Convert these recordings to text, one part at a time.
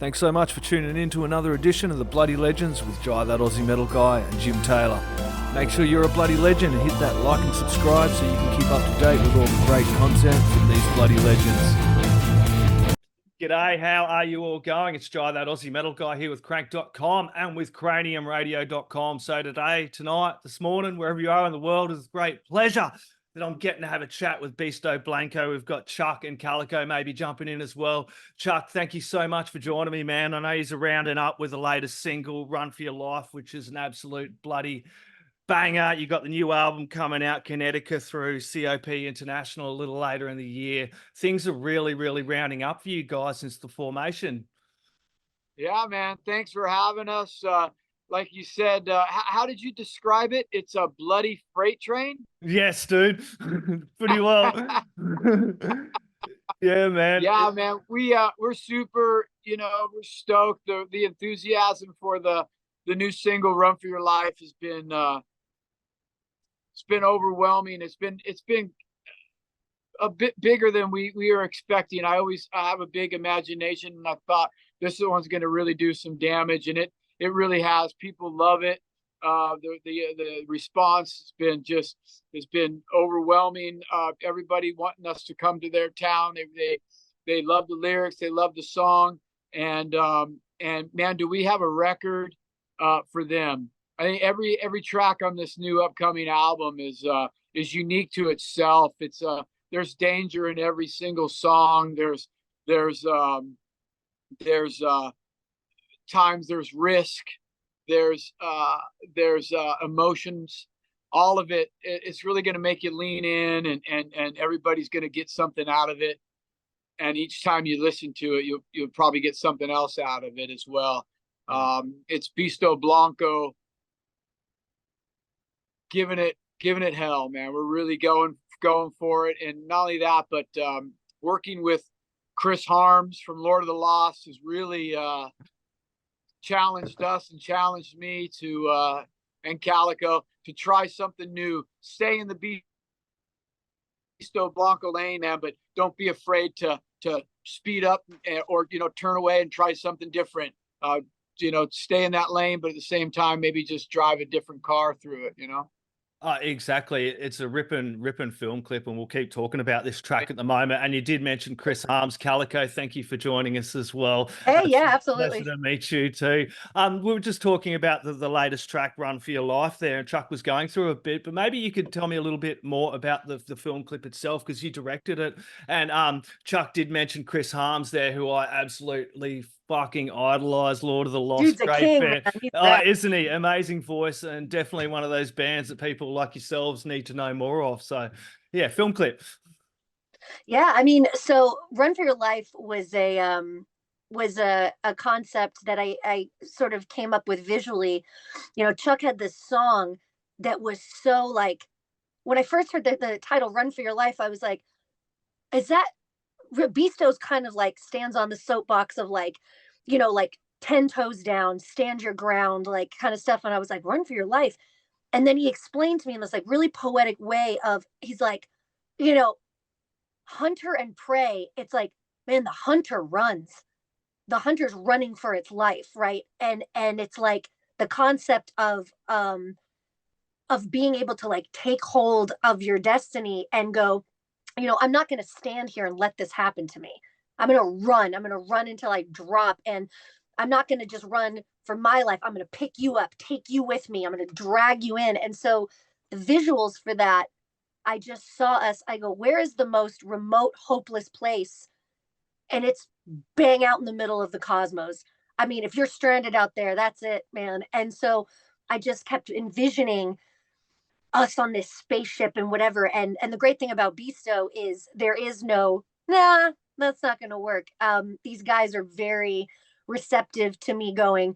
Thanks so much for tuning in to another edition of the Bloody Legends with Jai That Aussie Metal Guy and Jim Taylor. Make sure you're a bloody legend and hit that like and subscribe so you can keep up to date with all the great content from these bloody legends. G'day, how are you all going? It's Jai That Aussie Metal Guy here with Crank.com and with craniumradio.com. So today, tonight, this morning, wherever you are in the world, it's a great pleasure that I'm getting to have a chat with Beasto Blanco. We've got Chuck and Calico maybe jumping in as well. Chuck, thank you so much for joining me, man. I know he's rounding up with the latest single, Run For Your Life, which is an absolute bloody banger. You got the new album coming out, Kinetica, through COP International a little later in the year. Things are really, really rounding up for you guys since the formation. Yeah, man. Thanks for having us. Like you said, how did you describe it? It's a bloody freight train? Yes, dude. Pretty well. Yeah, man. Yeah, man. We're super, we're stoked. The enthusiasm for the new single Run For Your Life has been it's been overwhelming. It's been a bit bigger than we were expecting. I have a big imagination, and I thought this one's going to really do some damage, and it really has. People love it. The response has been overwhelming. Everybody wanting us to come to their town. They love the lyrics. They love the song. And man, do we have a record for them? I think every track on this new upcoming album is unique to itself. There's danger in every single song. There's times there's risk. There's emotions. All of it's really going to make you lean in, and everybody's going to get something out of it. And each time you listen to it, you'll probably get something else out of it as well. It's Beasto Blanco giving it hell, man. We're really going for it. And not only that, but working with Chris Harms from Lord of the Lost has really challenged us and challenged me and Calico to try something new. Stay in the Beasto Blanco lane, man, but don't be afraid to speed up or turn away and try something different. Stay in that lane, but at the same time, maybe just drive a different car through it. Exactly. It's a ripping film clip, and we'll keep talking about this track at the moment. And you did mention Chris Harms. Calico, thank you for joining us as well. Hey, yeah, absolutely. Pleasure to meet you too. We were just talking about the latest track, Run For Your Life there, and Chuck was going through a bit, but maybe you could tell me a little bit more about the film clip itself, because you directed it. And Chuck did mention Chris Harms there, who I absolutely fucking idolize. Lord of the Lost. Dude's a king, man. Isn't he? Amazing voice, and definitely one of those bands that people like yourselves need to know more of. So yeah, film clip. Yeah, I mean, so Run For Your Life was a concept that I sort of came up with visually. Chuck had this song that was so, like, when I first heard the title Run For Your Life, I was like, is that Beasto's kind of like stands on the soapbox of like 10 toes down, stand your ground, like kind of stuff. And I was like, Run For Your Life. And then he explained to me in this like really poetic way of, he's like, hunter and prey. It's like, man, the hunter runs. The hunter's running for its life, right? And it's like the concept of being able to like take hold of your destiny and go, I'm not going to stand here and let this happen to me. I'm going to run. I'm going to run until I drop. And I'm not going to just run for my life. I'm going to pick you up, take you with me. I'm going to drag you in. And so the visuals for that, I just saw I go, where is the most remote, hopeless place? And it's bang out in the middle of the cosmos. I mean, if you're stranded out there, that's it, man. And so I just kept envisioning us on this spaceship and whatever. And the great thing about Beasto is there is no, that's not going to work. These guys are very receptive to me going,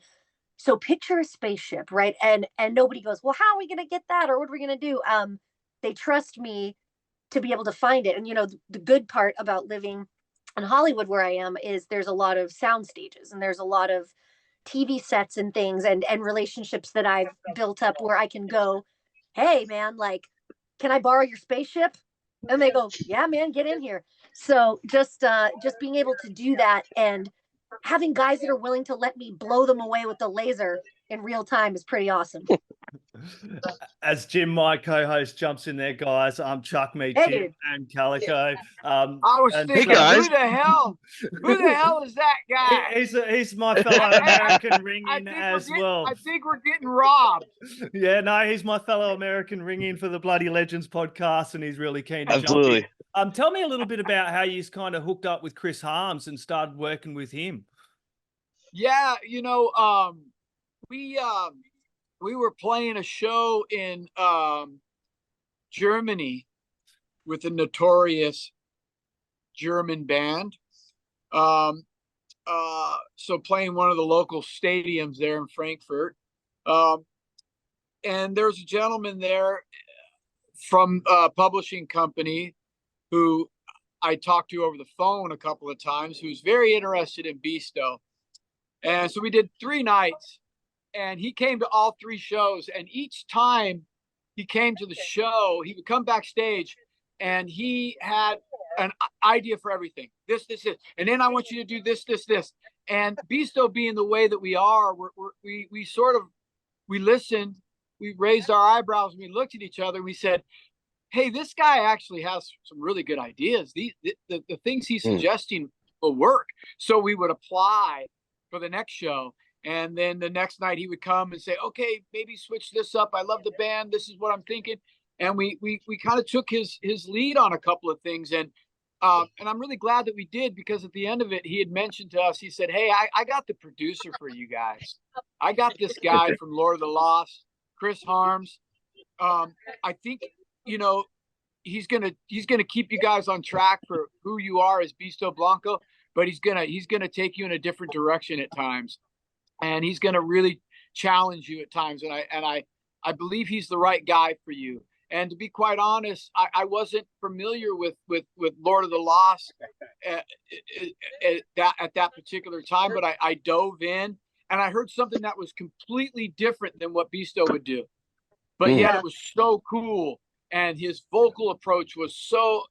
so picture a spaceship, right? And nobody goes, well, how are we going to get that? Or what are we going to do? They trust me to be able to find it. And, the good part about living in Hollywood where I am is there's a lot of sound stages and there's a lot of TV sets and things and relationships that I've built up where I can go, hey man, like, can I borrow your spaceship? And they go, yeah, man, get in here. So just being able to do that and having guys that are willing to let me blow them away with the laser in real time is pretty awesome. As Jim, my co-host, jumps in there, guys, Chuck, meet Hey, Jim dude. and Calico. I was and thinking, guys. who the hell is that guy? He's my fellow American ring-in as well. I think we're getting robbed. Yeah, no, he's my fellow American ring-in for the Bloody Legends podcast, and he's really keen to Absolutely. jump in. Tell me a little bit about how you kind of hooked up with Chris Harms and started working with him. Yeah, we were playing a show in Germany with a notorious German band. So playing one of the local stadiums there in Frankfurt. And there's a gentleman there from a publishing company who I talked to over the phone a couple of times, who's very interested in Beasto. And so we did 3 nights, and he came to all 3 shows. And each time he came to the show, he would come backstage and he had an idea for everything. This. And then I want you to do this. And Beasto being the way that we are, we listened, we raised our eyebrows, and we looked at each other, and we said, hey, this guy actually has some really good ideas. The things he's suggesting will work. So we would apply for the next show. And then the next night he would come and say, okay, maybe switch this up. I love the band. This is what I'm thinking. And we kind of took his lead on a couple of things. And I'm really glad that we did, because at the end of it, he had mentioned to us, he said, hey, I got the producer for you guys. I got this guy from Lord of the Lost, Chris Harms. I think, he's gonna keep you guys on track for who you are as Beasto Blanco, but he's gonna take you in a different direction at times, and he's gonna really challenge you at times. And I believe he's the right guy for you. And to be quite honest, I wasn't familiar with Lord of the Lost at that particular time, but I dove in and I heard something that was completely different than what Beasto would do. But yet it was so cool, and his vocal approach was so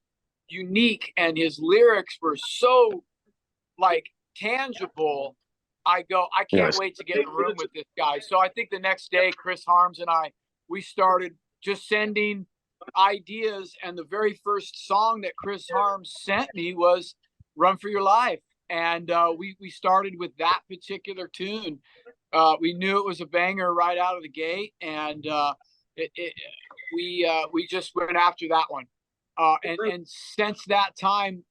unique, and his lyrics were so tangible. I can't wait to get in the room with this guy. So I think the next day, Chris Harms and we started just sending ideas, and the very first song that Chris Harms sent me was Run for Your Life. And we started with that particular tune. We knew it was a banger right out of the gate, and we just went after that one. And since that time,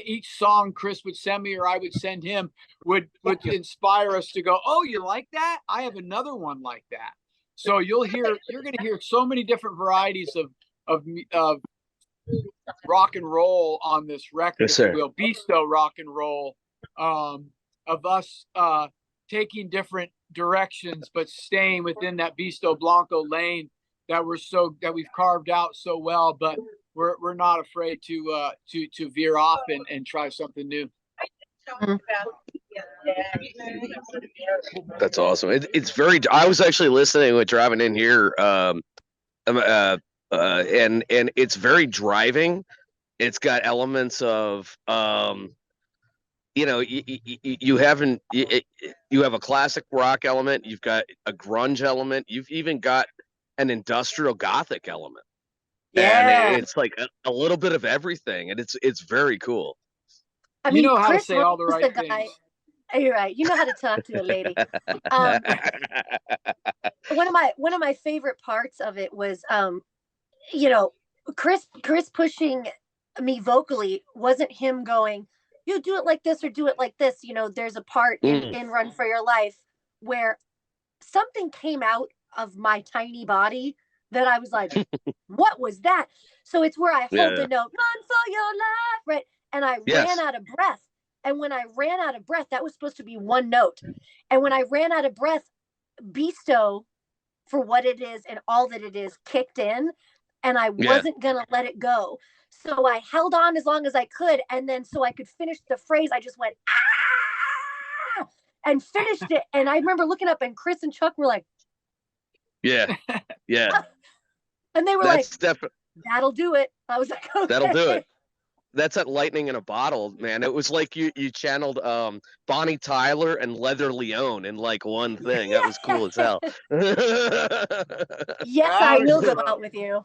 each song Chris would send me or I would send him would inspire us to go, oh, you like that? I have another one like that. So you're going to hear so many different varieties of rock and roll on this record, Yes, if you will, Beasto rock and roll, of us taking different directions, but staying within that Beasto Blanco lane that we've carved out so well. But we're not afraid to veer off and try something new. That's awesome. It's very. I was actually listening with driving in here, and it's very driving. It's got elements of you have a classic rock element. You've got a grunge element. You've even got an industrial gothic element. Yeah. And it's like a little bit of everything, and it's very cool. I mean, you know how Chris to say all the right guy, things. You're right. You know how to talk to a lady. One of my favorite parts of it was, Chris pushing me vocally wasn't him going, you do it like this or do it like this. There's a part in Run for Your Life where something came out of my tiny body that I was like, what was that? So it's where I hold the note, run for your life, right? And I ran out of breath. And when I ran out of breath, that was supposed to be one note. And when I ran out of breath, Beasto, for what it is and all that it is, kicked in, and I wasn't going to let it go. So I held on as long as I could. And then so I could finish the phrase, I just went, ah, and finished it. And I remember looking up, and Chris and Chuck were like, yeah. And they were that'll do it. I was like, okay. That'll do it. that's that lightning in a bottle, man. It was like you channeled Bonnie Tyler and Leather Leone in like one thing. That was cool as hell. Yes, I will go out with you.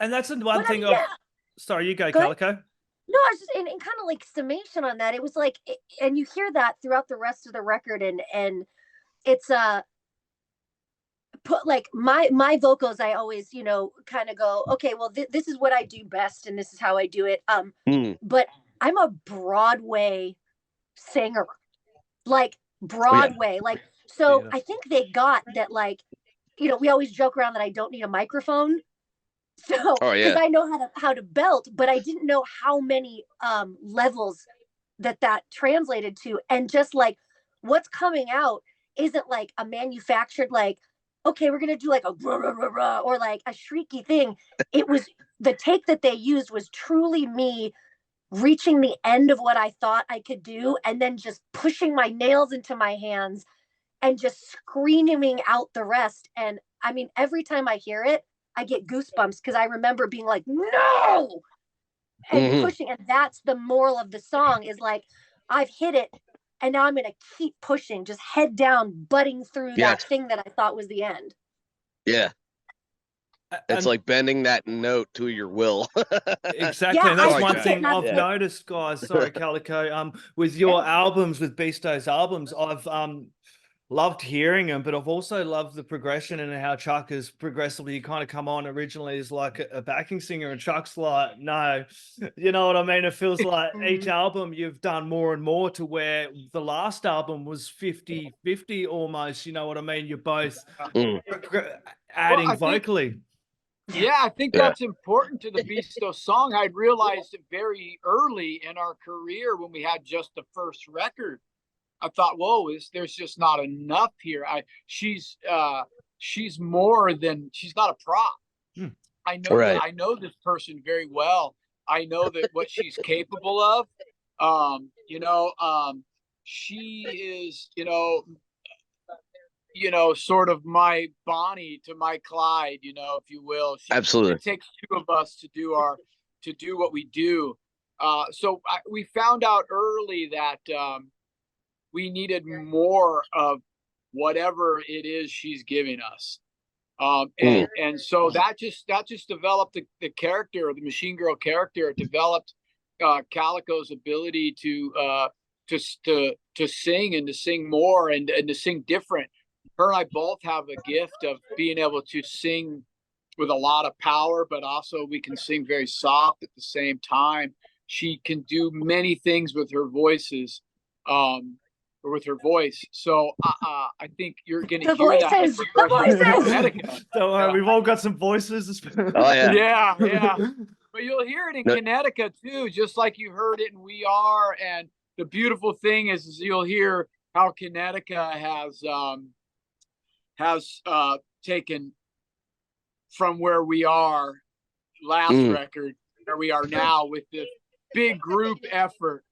And that's the one But I thing mean, of. yeah. Sorry, you go, Go ahead. Calico. No, I was just in kind of like summation on that. It was like, and you hear that throughout the rest of the record, and it's put like my vocals. I always, you know, kind of go, okay, well, this is what I do best, and this is how I do it. But I'm a Broadway singer, like Broadway, like so. I think they got that, like, you know, we always joke around that I don't need a microphone. So, because I know how to belt, but I didn't know how many levels that translated to, and just like what's coming out isn't like a manufactured, like, okay, we're gonna do like a rah, rah, rah, rah, or like a shrieky thing. It was the take that they used was truly me reaching the end of what I thought I could do, and then just pushing my nails into my hands and just screaming out the rest. And I mean, every time I hear it, I get goosebumps because I remember being like, no, and pushing. And that's the moral of the song, is like, I've hit it, and now I'm going to keep pushing, just head down, butting through that thing that I thought was the end. Yeah. It's like bending that note to your will. Exactly. Yeah, and that's one thing I've noticed, guys. Sorry, Calico. With your albums, with Beasto's albums, I've loved hearing them, but I've also loved the progression and how Chuck has progressively kind of come on originally as like a backing singer, and Chuck's like, no, you know what I mean? It feels like each album you've done more and more, to where the last album was 50-50 almost, you know what I mean? You're both adding vocally. I think that's important to the Beasto song. I realized it very early in our career when we had just the first record. I thought, whoa, there's just not enough here. She's more than, she's not a prop. I know that, I know this person very well. I know that what she's capable of. She is, sort of my Bonnie to my Clyde, if you will. Absolutely. It takes two of us to do what we do. So we found out early that we needed more of whatever it is she's giving us. And so that just developed the character, the Machine Girl character. It developed Calico's ability to sing, and to sing more, and to sing different. Her and I both have a gift of being able to sing with a lot of power, but also we can sing very soft at the same time. She can do many things with her voices. With her voice. So I think you're going to hear that. The voices. Don't worry, we've all got some voices. Yeah. But you'll hear it in Kinetica too, just like you heard it in We Are. And the beautiful thing is you'll hear how Kinetica has taken from where we are last record, where we are now, with this big group effort.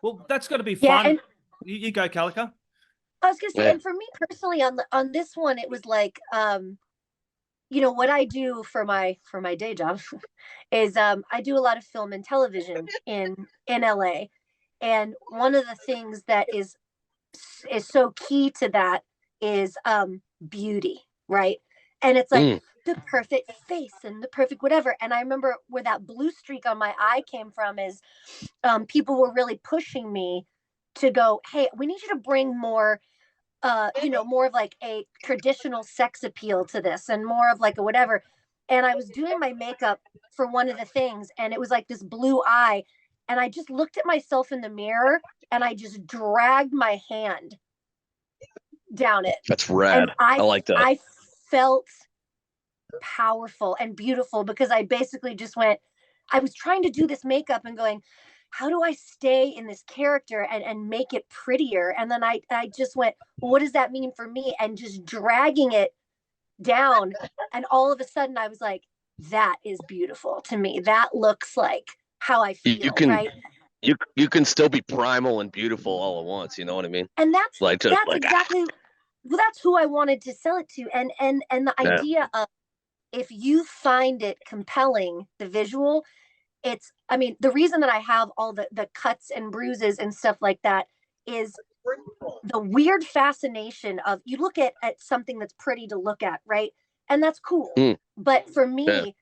Well, that's got to be fun. And you go, Calico. I was gonna say, and for me personally, on this one, it was like, what I do for my day job is I do a lot of film and television in LA, and one of the things that is so key to that is beauty, right? And it's like the perfect face and the perfect whatever. And I remember where that blue streak on my eye came from is people were really pushing me to go, hey, we need you to bring more, more of like a traditional sex appeal to this, and more of like a whatever. And I was doing my makeup for one of the things, and it was like this blue eye. And I just looked at myself in the mirror, and I just dragged my hand down it. That's rad. And I like that. I felt powerful and beautiful, because I basically just went, I was trying to do this makeup and going, how do I stay in this character and make it prettier? And then I just went, well, what does that mean for me? And just dragging it down. And all of a sudden I was like, that is beautiful to me. That looks like how I feel, right? You can still be primal and beautiful all at once. You know what I mean? And that's exactly, well, that's who I wanted to sell it to. And the idea of if you find it compelling, the visual, it's, I mean, the reason that I have all the cuts and bruises and stuff like that is the weird fascination of, you look at something that's pretty to look at, right? And that's cool. But for me,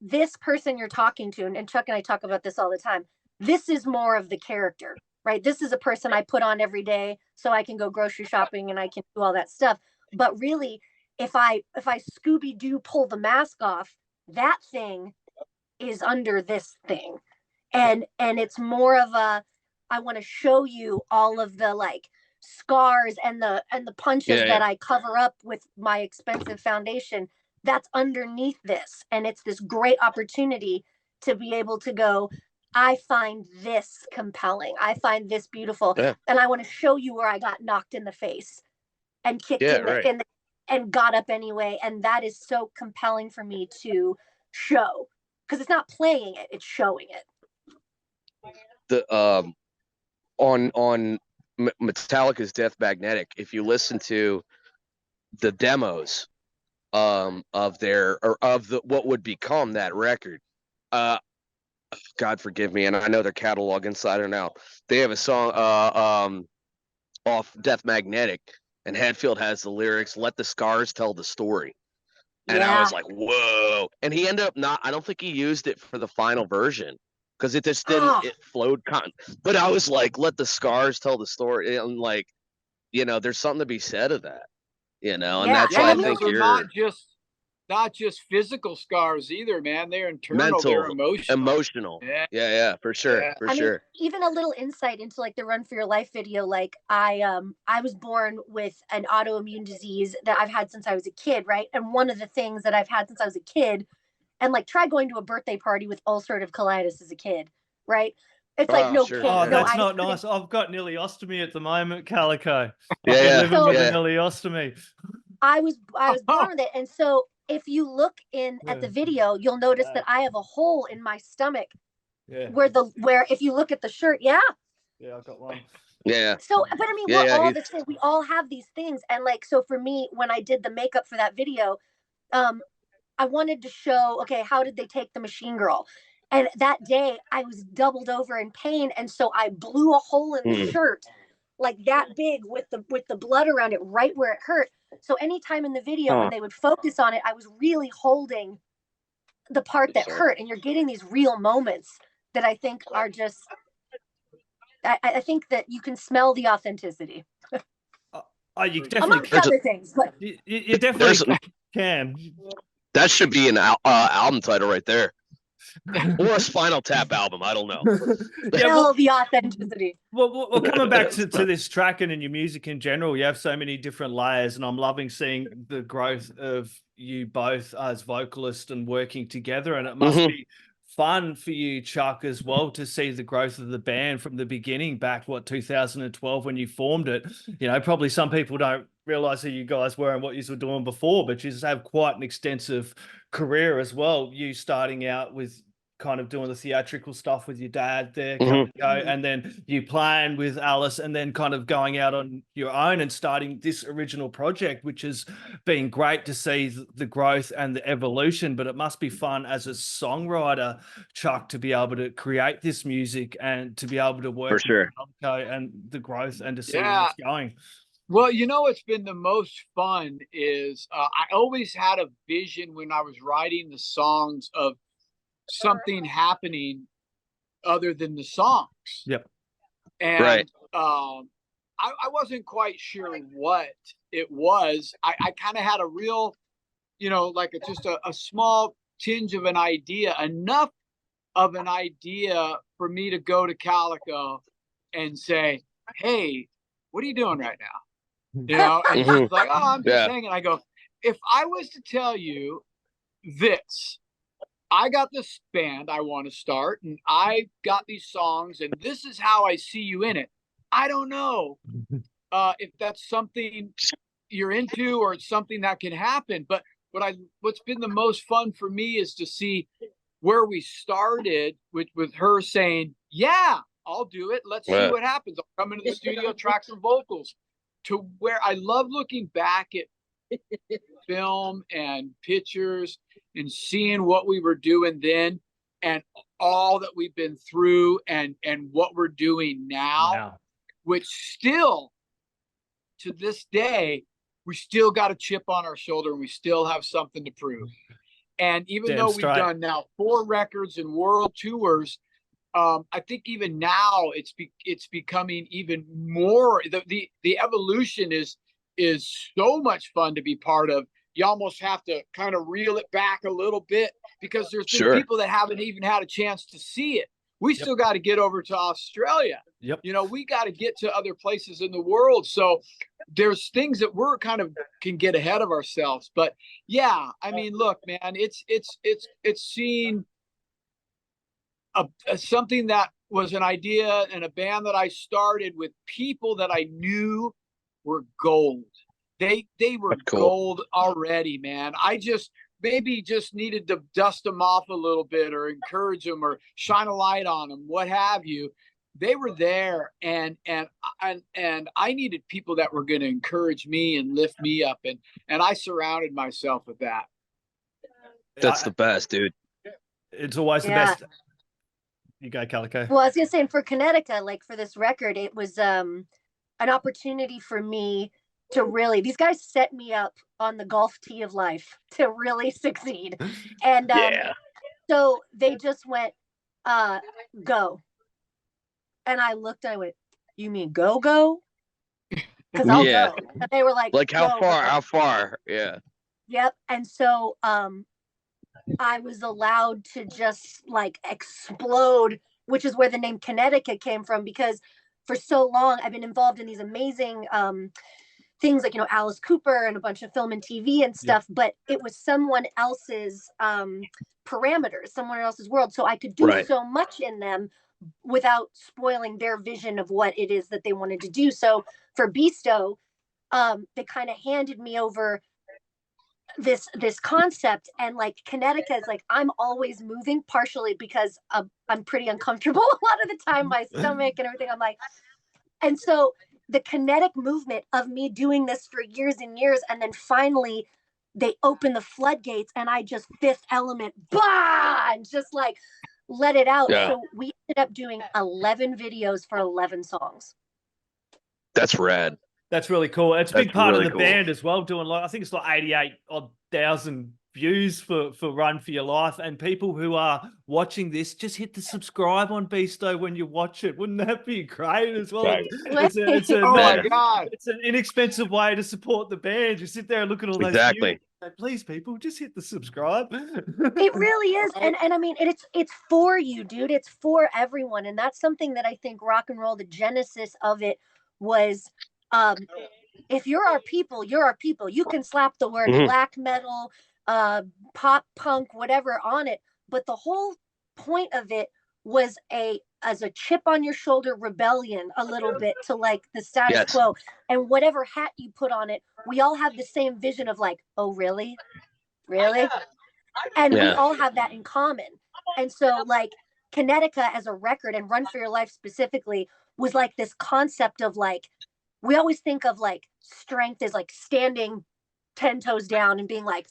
this person you're talking to, and Chuck and I talk about this all the time, this is more of the character, right? This is a person I put on every day so I can go grocery shopping and I can do all that stuff. But really, if I Scooby-Doo pull the mask off, that thing is under this thing. And it's more of a, I want to show you all of the like scars and the punches that I cover up with my expensive foundation that's underneath this. And it's this great opportunity to be able to go, I find this compelling, I find this beautiful, and I want to show you where I got knocked in the face and kicked and got up anyway. And that is so compelling for me to show, because it's not playing it, it's showing it. The on Metallica's Death Magnetic, if you listen to the demos of the what would become that record, God forgive me, and I know their catalog inside and out. They have a song off Death Magnetic, and Hetfield has the lyrics, "Let the scars tell the story." And I was like, whoa. And he ended up not, I don't think he used it for the final version because it just didn't, it flowed. But I was like, let the scars tell the story. And like, you know, there's something to be said of that, you know, and that's why I think you're not just physical scars either, man. They're internal, mental, they're emotional. Yeah, for sure. Yeah. I mean, even a little insight into like the Run for Your Life video. Like I was born with an autoimmune disease that I've had since I was a kid, right? And one of the things that I've had since I was a kid, and like try going to a birthday party with ulcerative colitis as a kid, right? It's like no kid. Oh, no, that's not nice. I've got ileostomy at the moment, Calico. Living with an ileostomy. I was born with it, and so if you look at the video, you'll notice that I have a hole in my stomach. Where if you look at the shirt, I've got one. So, but I mean, we're all the same. We all have these things, and like, so for me, when I did the makeup for that video, I wanted to show, okay, how did they take the machine girl? And that day I was doubled over in pain, and so I blew a hole in the shirt like that big with the blood around it right where it hurt. So anytime in the video when they would focus on it, I was really holding the part that hurt, and you're getting these real moments that I think are just, I think that you can smell the authenticity. You definitely amongst other things, but you definitely can. That should be an album title right there. Or a Spinal Tap album. I don't know. The authenticity. Well, coming back to this track and in your music in general, you have so many different layers, and I'm loving seeing the growth of you both as vocalists and working together. And it must be fun for you, Chuck, as well, to see the growth of the band from the beginning back, 2012 when you formed it. You know, probably some people don't realize who you guys were and what you were doing before, but you just have quite an extensive career as well. You starting out with kind of doing the theatrical stuff with your dad there, and then you playing with Alice, and then kind of going out on your own and starting this original project, which has been great to see the growth and the evolution. But it must be fun as a songwriter, Chuck, to be able to create this music and to be able to work with and the growth and to see where it's going. Well, you know, what's been the most fun is I always had a vision when I was writing the songs of something happening other than the songs. And I wasn't quite sure what it was. I kind of had a real, you know, like just a small tinge of an idea, enough of an idea for me to go to Calico and say, hey, what are you doing right now? You know, and he's like, oh, I'm just hanging. I go, if I was to tell you this, I got this band I want to start, and I got these songs, and this is how I see you in it. I don't know if that's something you're into or it's something that can happen. But what's been the most fun for me is to see where we started with her saying, yeah, I'll do it. Let's see what happens. I'll come into the studio, track some vocals, to where I love looking back at film and pictures and seeing what we were doing then and all that we've been through and what we're doing now, which still to this day, we still got a chip on our shoulder and we still have something to prove. And even though we've done now 4 records and world tours, I think even now it's becoming even more. The evolution is so much fun to be part of. You almost have to kind of reel it back a little bit because there's been people that haven't even had a chance to see it. We still got to get over to Australia. You know, we got to get to other places in the world. So there's things that we're kind of can get ahead of ourselves. But yeah, I mean, look, man, it's seeing something that was an idea and a band that I started with people that I knew were gold. They were gold already, man. I just maybe just needed to dust them off a little bit or encourage them or shine a light on them, what have you. They were there, and I needed people that were going to encourage me and lift me up, and I surrounded myself with that. That's the best, dude. It's always the best. You go, Calico. Well, I was gonna say, and for Kinetica, like for this record, it was an opportunity for me to really, these guys set me up on the golf tee of life to really succeed. And so they just went, go. And I looked and I went, you mean go? Because I'll go. And they were like how far? Yeah. Yep. And so I was allowed to just like explode, which is where the name Kinetica came from, because for so long I've been involved in these amazing things like, you know, Alice Cooper and a bunch of film and TV and stuff, but it was someone else's parameters, someone else's world. So I could do so much in them without spoiling their vision of what it is that they wanted to do. So for Beasto, they kind of handed me over this concept, and like Kinetica is like, I'm always moving, partially because I'm pretty uncomfortable a lot of the time, my stomach and everything. I'm like, and so the kinetic movement of me doing this for years and years, and then finally they open the floodgates and I just Fifth Element, bah, and just like let it out. So we ended up doing 11 videos for 11 songs. That's rad. That's really cool. It's a big part of the band as well, doing like, I think it's like 88,000 views for Run for Your Life. And people who are watching this, just hit the subscribe on Beasto when you watch it. Wouldn't that be great as well? It's oh my God. It's an inexpensive way to support the band. You sit there and look at all those views. Please, people, just hit the subscribe. It really is. And I mean, it's for you, dude. It's for everyone. And that's something that I think rock and roll, the genesis of it was, if you're our people, you're our people. You can slap the word black metal, pop punk, whatever on it. But the whole point of it was as a chip on your shoulder rebellion a little bit to like the status quo, and whatever hat you put on it, we all have the same vision of like, oh, really? And we all have that in common. And so like Kinetica as a record and Run for Your Life specifically was like this concept of like, we always think of like strength as like standing 10 toes down and being like,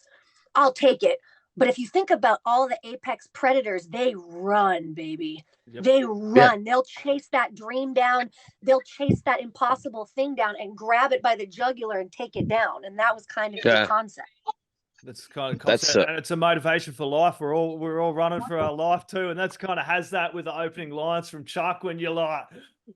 I'll take it. But if you think about all the apex predators, they run, baby. They run. They'll chase that dream down. They'll chase that impossible thing down and grab it by the jugular and take it down. And that was kind of the concept. That's kind of concept, and it's a motivation for life. We're all running for our life too, and that's kind of has that with the opening lines from Chuck when you're like,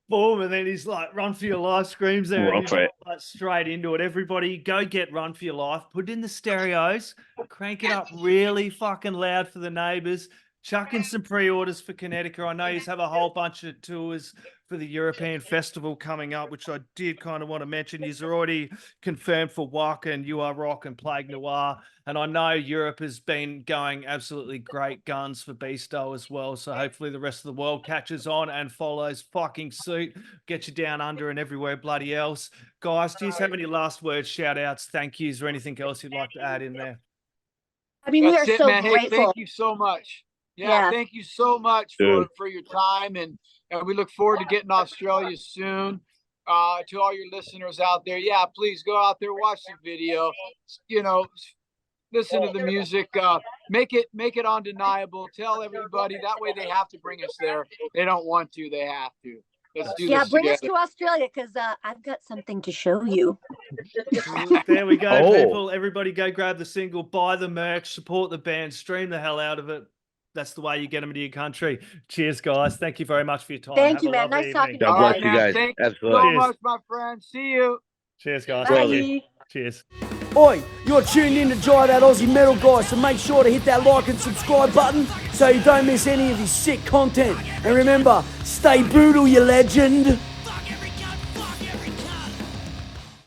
boom, and then he's like, "Run for your life," screams there, and like straight into it. Everybody, go get Run for Your Life. Put it in the stereos, crank it up really fucking loud for the neighbors. Chuck in some pre-orders for Kinetica. I know you have a whole bunch of tours for the European Festival coming up, which I did kind of want to mention. He's already confirmed for Waka and You Are Rock and Plague Noir. And I know Europe has been going absolutely great guns for Beasto as well. So hopefully the rest of the world catches on and follows fucking suit. Get you down under and everywhere bloody else. Guys, do you have any last words, shout outs, thank yous, or anything else you'd like to add in there? I mean, we are so man. grateful. Hey, thank you so much. Yeah, thank you so much for your time, and we look forward to getting to Australia soon. to all your listeners out there, yeah, please go out there, watch the video, you know, listen to the music, make it undeniable. Tell everybody, that way they have to bring us there. They don't want to, they have to. Let's do this bring together. us to Australia, because I've got something to show you. There we go, Oh. people. Everybody go grab the single, buy the merch, support the band, stream the hell out of it. That's the way you get them into your country. Cheers, guys. Thank you very much for your time. Thank Have you, a man. lovely Nice talking evening. to you. God All bless right, you man. guys. Thank you Absolutely. so Cheers. much, my friend. See you. Cheers, guys. Bye. Thank you. Cheers. Oi, you're tuned in to Jai That Aussie Metal Guy, so make sure to hit that like and subscribe button so you don't miss any of his sick content. And remember, stay brutal, you legend.